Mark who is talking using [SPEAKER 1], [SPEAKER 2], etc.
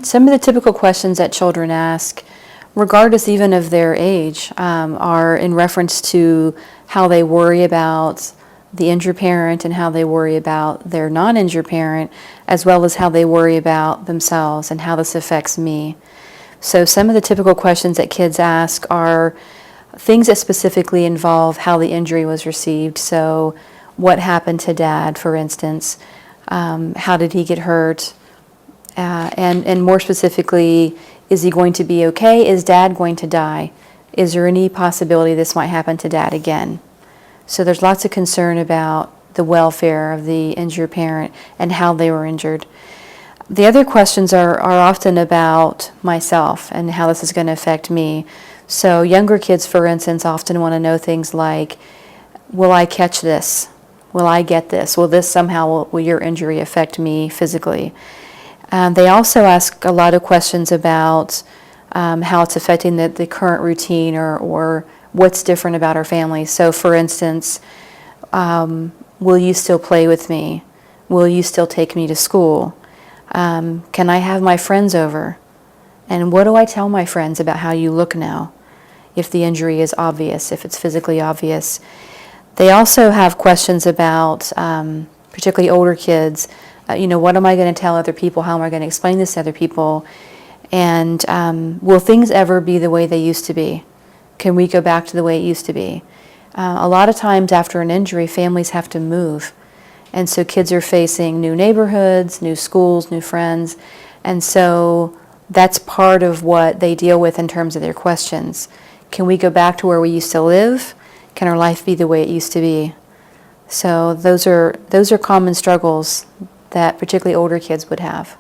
[SPEAKER 1] Some of the typical questions that children ask, regardless even of their age, are in reference to how they worry about the injured parent and how they worry about their non-injured parent, as well as how they worry about themselves and how this affects me. So some of the typical questions that kids ask are things that specifically involve how the injury was received. So what happened to Dad, for instance? How did he get hurt? And more specifically, is he going to be okay? Is Dad going to die? Is there any possibility this might happen to Dad again? So there's lots of concern about the welfare of the injured parent and how they were injured. The other questions are often about myself and how this is going to affect me. So younger kids, for instance, often want to know things like, will I catch this? Will I get this? Will this somehow, will your injury affect me physically? They also ask a lot of questions about how it's affecting the current routine or what's different about our family. So for instance, will you still play with me? Will you still take me to school? Can I have my friends over? And what do I tell my friends about how you look now, if the injury is obvious, if it's physically obvious? They also have questions about, particularly older kids, what am I going to tell other people? How am I going to explain this to other people? And will things ever be the way they used to be? Can we go back to the way it used to be? A lot of times after an injury, families have to move. And so kids are facing new neighborhoods, new schools, new friends. And so that's part of what they deal with in terms of their questions. Can we go back to where we used to live? Can our life be the way it used to be? So those are common struggles that particularly older kids would have.